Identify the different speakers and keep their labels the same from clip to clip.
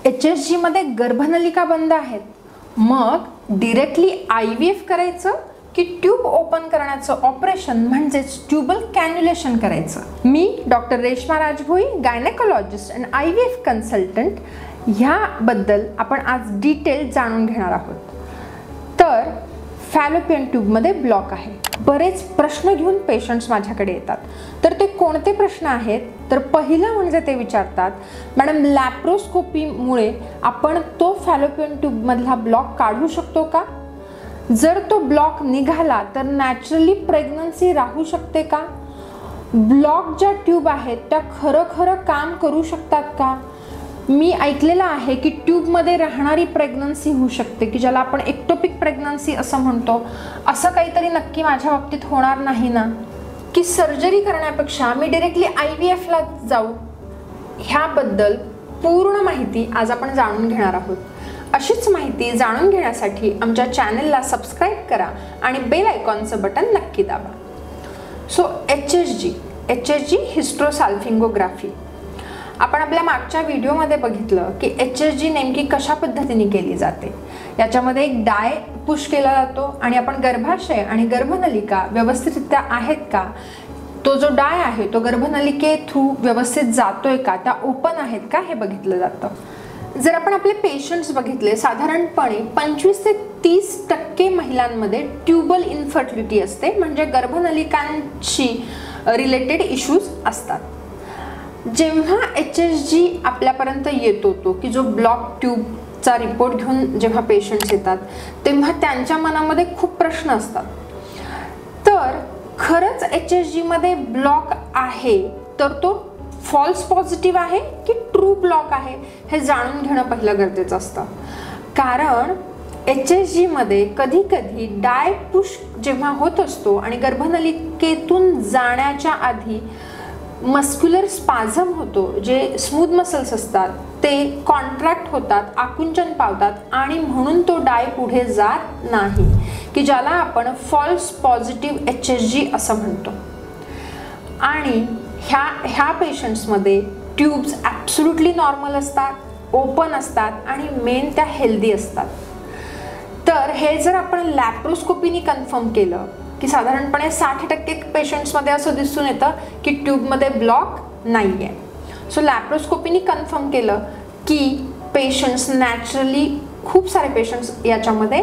Speaker 1: HSG मध्ये गर्भनलिका बंद आहेत, मग डायरेक्टली IVF करायचं की ट्यूब ओपन करण्याचं ऑपरेशन म्हणजेच ट्यूबल कॅन्युलेशन करायचं? मी doctor Reshma Rajbhoi, gynaecologist and IVF consultant, ह्याबद्दल आपण आज डिटेल जाणून घेणार आहोत. तर फॅलोपियन ट्यूबमध्ये ब्लॉक आहे. बरेच प्रश्न घेऊन पेशंट्स माझ्याकडे येतात. तर ते कोणते प्रश्न आहेत? तर पहिलं म्हणजे ते विचारतात, मॅडम लॅप्रोस्कोपीमुळे आपण तो फॅलोपियन ट्यूबमधला ब्लॉक काढू शकतो का? जर तो ब्लॉक निघाला तर नॅचरली प्रेग्नन्सी राहू शकते का? ब्लॉक ज्या ट्यूब आहेत त्या खरं काम करू शकतात का? मी ऐकलेलं आहे की ट्यूबमध्ये राहणारी प्रेग्नन्सी होऊ शकते, की ज्याला आपण एक्टोपिक प्रेग्नन्सी असं म्हणतो. असं काहीतरी नक्की माझ्या बाबतीत होणार नाही ना? की सर्जरी करण्यापेक्षा मी डायरेक्टली IVFला जाऊ? ह्याबद्दल पूर्ण माहिती आज आपण जाणून घेणार आहोत. अशीच माहिती जाणून घेण्यासाठी आमच्या चॅनलला सबस्क्राईब करा आणि बेल आयकॉनचं बटन नक्की दाबा. So HSG हिस्ट्रोसाल्फिंगोग्राफी. आपण आपल्या मागच्या व्हिडिओमध्ये बघितलं की HSG नेमकी कशा पद्धतीने केली जाते. याच्यामध्ये एक डाय पुश केला जातो आणि आपण गर्भाशय आणि गर्भनलिका व्यवस्थितरित्या आहेत का, तो जो डाय आहे तो गर्भनलिके थ्रू व्यवस्थित जातोय का, त्या ओपन आहेत का, हे बघितलं जातं. जर आपण आपले पेशंट्स बघितले, साधारणपणे 25 ते 30% महिलांमध्ये ट्यूबल इन्फर्टिलिटी असते, म्हणजे गर्भनलिकांशी रिलेटेड इश्यूज असतात. जेव्हा HSG आपल्यापर्यंत येतो, तो की जो ब्लॉक ट्यूबचा रिपोर्ट घेऊन जेव्हा पेशंट्स येतात तेव्हा त्यांच्या मनामध्ये खूप प्रश्न असतात. तर खरंच HSG मध्ये ब्लॉक आहे तर तो फॉल्स पॉझिटिव्ह आहे की ट्रू ब्लॉक आहे, हे जाणून घेणं पहिलं गरजेचं असतं. कारण HSG मध्ये कधी कधी डाय पुश जेव्हा होत असतो आणि गर्भनलिकेतून जाण्याच्या आधी मस्क्युलर स्पाझम होतो, जे स्मूथ मसल्स असतात ते कॉन्ट्रॅक्ट होतात, आकुंचन पावतात आणि म्हणून तो डाय पुढे जात नाही, की ज्याला आपण फॉल्स पॉझिटिव्ह HSG असं म्हणतो. आणि ह्या पेशंट्समध्ये ट्यूब्स ॲब्सोल्युटली नॉर्मल असतात, ओपन असतात आणि मेन त्या हेल्दी असतात. तर हे जर आपण लॅप्रोस्कोपीने कन्फर्म केलं की साधारणपणे 60% पेशंट्समध्ये असं दिसून येतं की ट्यूबमध्ये ब्लॉक नाही आहे. सो लॅप्रोस्कोपीने कन्फर्म केलं की पेशंट्स नॅचरली, खूप सारे पेशंट्स याच्यामध्ये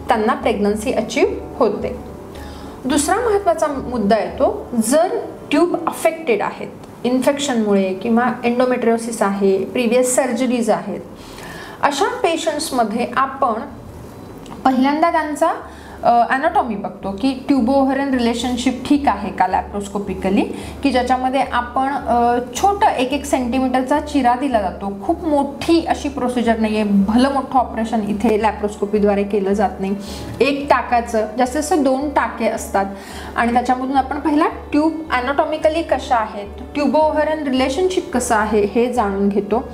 Speaker 1: त्यांना प्रेग्नन्सी अचीव होते. दुसरा महत्त्वाचा मुद्दा येतो, जर ट्यूब अफेक्टेड आहेत इन्फेक्शनमुळे किंवा एंडोमेट्रियोसिस आहे, प्रिव्हियस सर्जरीज आहेत, अशा पेशंट्समध्ये आपण पहिल्यांदा त्यांचा ॲनाटॉमी बघतो की ट्यूबोव्हरियन रिलेशनशिप ठीक आहे का लॅप्रोस्कोपिकली, की ज्याच्यामध्ये आपण छोटं 1-1 सेंटीमीटरचा चिरा दिला जातो. खूप मोठी अशी प्रोसिजर नाही आहे, भलं मोठं ऑपरेशन इथे लॅप्रोस्कोपीद्वारे केलं जात नाही. 1 टाकाचं जास्तीत जास्त 2 टाके असतात आणि त्याच्यामधून आपण पहिला ट्यूब ॲनाटॉमिकली कशा आहेत, ट्यूबोव्हरियन रिलेशनशिप कसं आहे हे जाणून घेतो.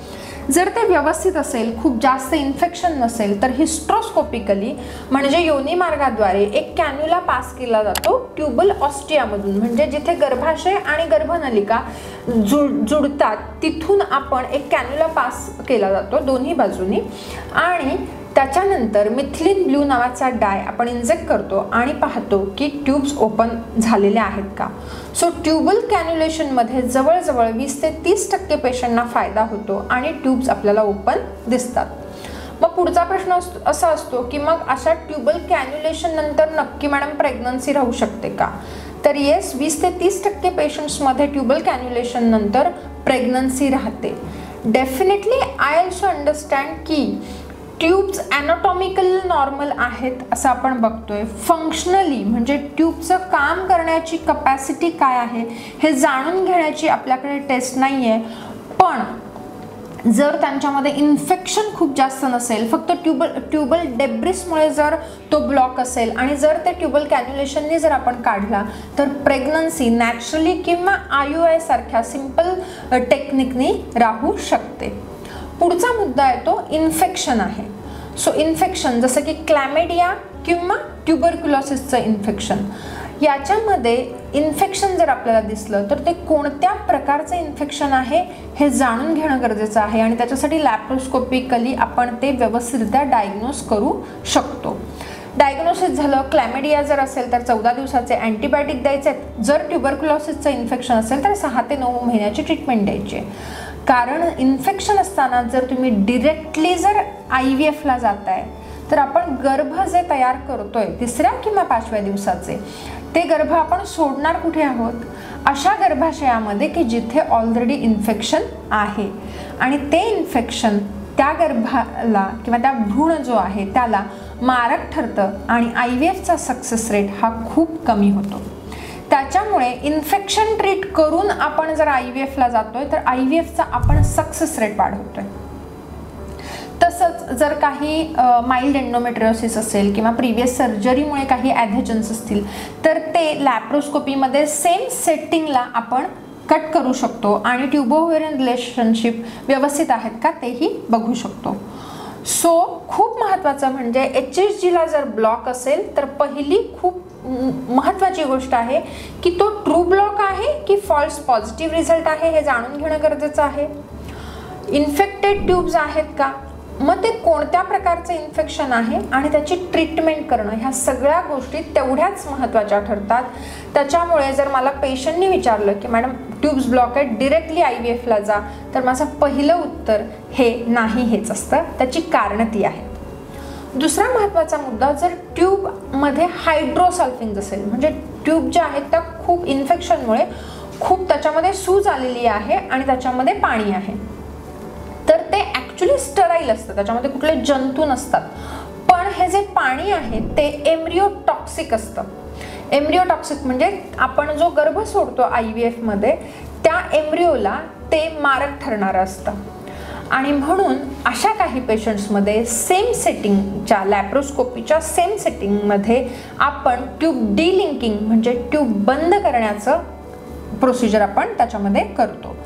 Speaker 1: जर ते व्यवस्थित असेल, खूप जास्त इन्फेक्शन नसेल, तर हिस्ट्रोस्कोपिकली म्हणजे योनी मार्गाद्वारे एक कॅन्युला पास केला जातो ट्यूबल ऑस्टियामधून, म्हणजे जिथे गर्भाशय आणि गर्भनलिका जुडतात तिथून आपण एक कॅन्युला पास केला जातो दोन्ही बाजूनी. आणि त्याच्यानंतर मिथिलीन ब्लू नावाचा डाय आपण इंजेक्ट करतो आणि पाहतो की ट्यूब्स ओपन झालेल्या आहेत का. सो ट्यूबल कॅन्युलेशनमध्ये जवळजवळ 20 ते 30% पेशंटना फायदा होतो आणि ट्यूब्स आपल्याला ओपन दिसतात. मग पुढचा प्रश्न असा असतो की मग अशा ट्यूबल कॅन्युलेशन नंतर नक्की मॅडम प्रेग्नन्सी राहू शकते का? तर येस, 20 ते 30% पेशंट्समध्ये ट्यूबल कॅन्युलेशन नंतर प्रेग्नन्सी राहते. डेफिनेटली आय ऑल्सो अंडरस्टँड की ट्यूब्स ॲनाटॉमिकल नॉर्मल आहेत असं आपण बघतोय. फंक्शनली म्हणजे ट्यूबचं काम करण्याची कपॅसिटी काय आहे हे जाणून घेण्याची आपल्याकडे टेस्ट नाही आहे. पण जर त्यांच्यामध्ये इन्फेक्शन खूप जास्त नसेल, फक्त ट्यूबल डेब्रिसमुळे जर तो ब्लॉक असेल आणि जर ते ट्यूबल कॅन्युलेशनने जर आपण काढला तर प्रेग्नन्सी नॅचरली किंवा IUI सारख्या सिंपल टेक्निकने राहू शकते. पुढचा मुद्दा येतो इन्फेक्शन आहे. सो इन्फेक्शन जसं की क्लॅमेडिया किंवा ट्युबरक्युलोसिसचं इन्फेक्शन, याच्यामध्ये इन्फेक्शन जर आपल्याला दिसलं तर ते कोणत्या प्रकारचं इन्फेक्शन आहे हे जाणून घेणं गरजेचं आहे आणि त्याच्यासाठी लॅप्रोस्कोपिकली आपण ते व्यवस्थितरित्या डायग्नोज करू शकतो. डायग्नोसिस झालं, क्लॅमिडिया जर असेल तर 14 दिवसाचे अँटीबायोटिक द्यायचे आहेत. जर ट्युबरक्युलोसिसचं इन्फेक्शन असेल तर 6 ते 9 महिन्याची ट्रीटमेंट द्यायची आहे. कारण इन्फेक्शन असताना जर तुम्ही डिरेक्टली जर IVF ला जाताय तर आपण गर्भ जे तयार करतोय 3ऱ्या किंवा 5व्या दिवसाचे, ते गर्भ आपण सोडणार कुठे आहोत? अशा गर्भाशयामध्ये की जिथे ऑलरेडी इन्फेक्शन आहे आणि ते इन्फेक्शन त्या गर्भाला किंवा त्या भ्रूण जो आहे त्याला मारक ठरतं आणि IVFचा सक्सेस रेट हा खूप कमी होतो. त्याच्यामुळे इन्फेक्शन ट्रीट करून आपण जर IVF ला जातोय तर IVFचा आपण सक्सेस रेट वाढवतोय. तसंच जर काही माइल्ड एंडोमेट्रियोसिस असेल किंवा प्रिव्हियस सर्जरीमुळे काही ॲधेजन्स असतील तर ते लॅप्रोस्कोपीमध्ये सेम सेटिंगला आपण कट करू शकतो आणि ट्युबो-ओव्हेरियन रिलेशनशिप व्यवस्थित आहेत का तेही बघू शकतो. सो खूप महत्त्वाचं म्हणजे HSGला जर ब्लॉक असेल तर पहिली खूप महत्त्वाची गोष्ट आहे की तो ट्रू ब्लॉक आहे की फॉल्स पॉझिटिव्ह रिझल्ट आहे हे जाणून घेणं गरजेचं आहे. इन्फेक्टेड ट्यूब्स आहेत का, मग ते कोणत्या प्रकारचं इन्फेक्शन आहे आणि त्याची ट्रीटमेंट करणं, ह्या सगळ्या गोष्टी तेवढ्याच महत्त्वाच्या ठरतात. त्याच्यामुळे जर मला पेशंटनी विचारलं की मॅडम ट्यूब्स ब्लॉक आहेत, डिरेक्टली IVF ला जा, तर माझं पहिलं उत्तर हे नाही हेच असतं. त्याची कारणं ती आहेत. दुसरा महत्त्वाचा मुद्दा, जर ट्यूबमध्ये हायड्रोसल्फिंग असेल म्हणजे ट्यूब ज्या आहेत त्या खूप इन्फेक्शनमुळे खूप त्याच्यामध्ये सूज आलेली आहे आणि त्याच्यामध्ये पाणी आहे, तर ते ॲक्च्युली स्टराईल असतं, त्याच्यामध्ये कुठले जंतू नसतात. पण हे जे पाणी आहे ते एम्ब्रियोटॉक्सिक असतं. एम्ब्रियोटॉक्सिक म्हणजे आपण जो गर्भ सोडतो IVF मध्ये त्या एम्ब्रियोला ते मारक ठरणारं असतं. आणि म्हणून अशा काही पेशंट्समध्ये सेम सेटिंगच्या लॅप्रोस्कोपीच्या सेम सेटिंगमध्ये आपण ट्यूब डिलिंकिंग म्हणजे ट्यूब बंद करण्याचं प्रोसिजर आपण त्याच्यामध्ये करतो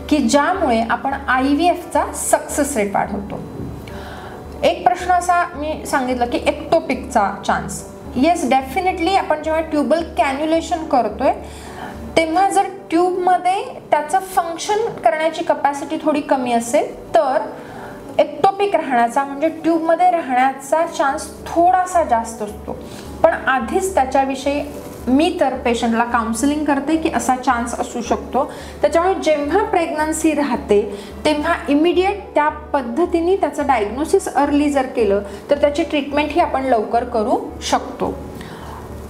Speaker 1: की ज्यामुळे आपण IVFचा सक्सेस रेट वाढवतो. एक प्रश्न असा मी सांगितलं की एक्टोपिकचा चान्स. येस, डेफिनेटली आपण जेव्हा ट्यूबल कॅन्युलेशन करतोय तेव्हा जर ट्यूबमध्ये त्याचं फंक्शन करण्याची कपॅसिटी थोडी कमी असेल तर एक्टोपिक राहण्याचा म्हणजे ट्यूबमध्ये राहण्याचा चान्स थोडासा जास्त असतो. पण आधीच त्याच्याविषयी मी तर पेशंटला काउन्सिलिंग करते की असा चान्स असू शकतो. त्याच्यामुळे जेव्हा प्रेग्नन्सी राहते तेव्हा इमिडिएट त्या पद्धतीने त्याचं डायग्नोसिस अर्ली जर केलं तर त्याची ट्रीटमेंट ही आपण लवकर करू शकतो.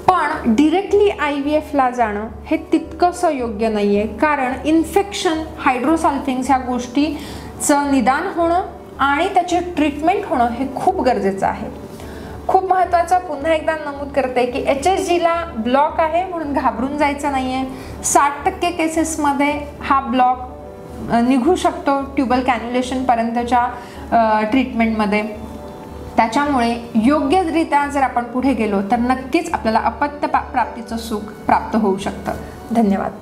Speaker 1: पण डिरेक्टली IVF ला जाणं हे तितकंसं योग्य नाही आहे, कारण इन्फेक्शन, हायड्रोसल्फिंग्स ह्या गोष्टीचं निदान होणं आणि त्याची ट्रीटमेंट होणं हे खूप गरजेचं आहे. खूप महत्त्वाचं पुन्हा एकदा नमूद करते की HSGला ब्लॉक आहे म्हणून घाबरून जायचं नाही आहे. 60% केसेसमध्ये हा ब्लॉक निघू शकतो ट्यूबल कॅन्युलेशनपर्यंतच्या ट्रीटमेंटमध्ये. त्याच्यामुळे योग्यरित्या जर आपण पुढे गेलो तर नक्कीच आपल्याला अपत्य प्राप्तीचं सुख प्राप्त होऊ शकतं. धन्यवाद.